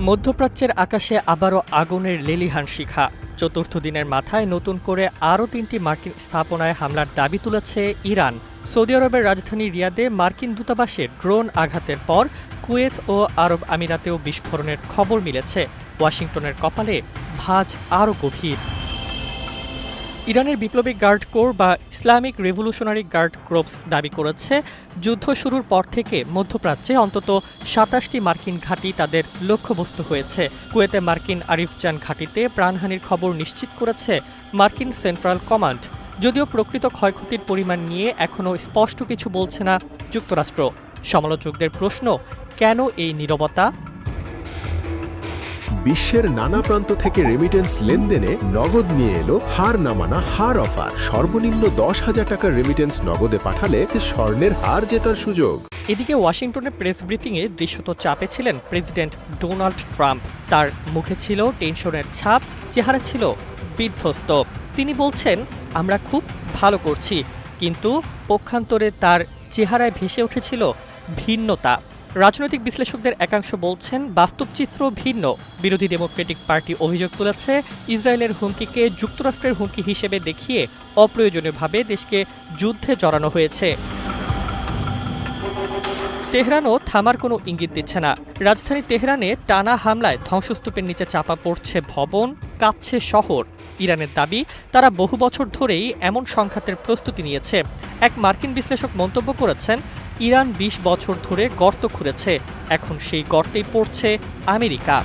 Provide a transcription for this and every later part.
মধ্যপ্রাচ্যের আকাশে আবারও আগুনের লেলিহান শিখা। চতুর্থ দিনের মাথায় নতুন করে আরও ৩টি মার্কিন স্থাপনায় হামলার দাবি তুলেছে ইরান। সৌদি আরবের রাজধানী রিয়াদে মার্কিন দূতাবাসে ড্রোন আঘাতের পর কুয়েত ও আরব আমিরাতেও বিস্ফোরণের খবর মিলেছে। ওয়াশিংটনের কপালে ভাঁজ আরও গভীর। ইরানের বিপ্লবী গার্ড কোর বা ইসলামিক রেভলিউশনারি গার্ড ক্রপস দাবি করেছে, যুদ্ধ শুরুর পর থেকে মধ্যপ্রাচ্যে অন্তত ২৭টি মার্কিন ঘাঁটি তাদের লক্ষ্যবস্তু হয়েছে। কুয়েতে মার্কিন আরিফজান ঘাঁটিতে প্রাণহানির খবর নিশ্চিত করেছে মার্কিন সেন্ট্রাল কমান্ড। যদিও প্রকৃত ক্ষয়ক্ষতির পরিমাণ নিয়ে এখনও স্পষ্ট কিছু বলছে না যুক্তরাষ্ট্র। সমালোচকদের প্রশ্ন, কেন এই নীরবতা? বিশ্বের নানা প্রান্ত থেকে রেমিটেন্স লেনদেনে নগদ নিয়ে এলো হার না মানা হার অফার। সর্বনিম্ন ১০,০০০ টাকার রেমিটেন্স নগদে পাঠালে স্বর্ণের হার জেতার সুযোগ। এদিকে ওয়াশিংটনের প্রেস ব্রিফিংয়ে দৃশ্যত চাপে ছিলেন প্রেসিডেন্ট ডোনাল্ড ট্রাম্প। তার মুখে ছিল টেনশনের ছাপ, চেহারা ছিল বিধ্বস্ত। তিনি বলছেন, আমরা খুব ভালো করছি, কিন্তু পক্ষান্তরে তার চেহারায় ভেসে উঠেছিল ভিন্নতা। রাজনৈতিক বিশ্লেষকদের একাংশ বলছেন, বাস্তব চিত্র ভিন্ন। বিরোধী ডেমোক্রেটিক পার্টি অভিযোগ তুলেছে, ইসরায়েলের হুমকিকে যুক্তরাষ্ট্রের হুমকি হিসেবে দেখিয়ে অপ্রয়োজনীয়ভাবে দেশকে যুদ্ধে জড়ানো হয়েছে। তেহরানও থামার কোনো ইঙ্গিত দিচ্ছে না। রাজধানী তেহরানে টানা হামলায় ধ্বংসস্তূপের নিচে চাপা পড়ছে ভবন, কাঁপছে শহর। ইরানের দাবি, তারা বহু বছর ধরেই এমন সংঘাতের প্রস্তুতি নিয়েছে। এক মার্কিন বিশ্লেষক মন্তব্য করেছেন, ইরান ২০ বছর ধরে গর্ত খুঁড়েছে, এখন সেই গর্তেই পড়ছে আমেরিকা।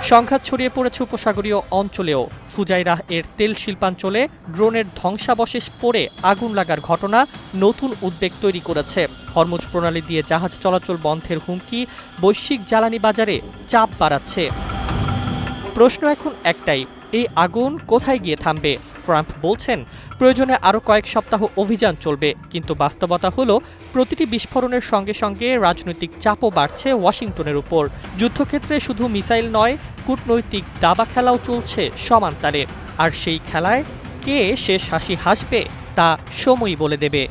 সংঘাত ছড়িয়ে পড়েছে উপসাগরীয় অঞ্চলেও। ফুজাইরাহ এর তেল শিল্পাঞ্চলে ড্রোনের ধ্বংসাবশেষ পড়ে আগুন লাগার ঘটনা নতুন উদ্বেগ তৈরি করেছে। হরমুজ প্রণালী দিয়ে জাহাজ চলাচল বন্ধের হুমকি বৈশ্বিক জ্বালানি বাজারে চাপ বাড়াচ্ছে। প্রশ্ন এখন একটাই, এই আগুন কোথায় গিয়ে থামবে? ট্রাম্প বলছেন, প্রয়োজনে আরও কয়েক সপ্তাহ অভিযান চলবে, কিন্তু বাস্তবতা হলো প্রতিটি বিস্ফোরণের সঙ্গে সঙ্গে রাজনৈতিক চাপও বাড়ছে ওয়াশিংটনের উপর। যুদ্ধক্ষেত্রে শুধু মিসাইল নয়, কূটনৈতিক দাবা খেলাও চলছে সমান তালে। আর সেই খেলায় কে শেষ হাসি হাসবে তা সময়ই বলে দেবে।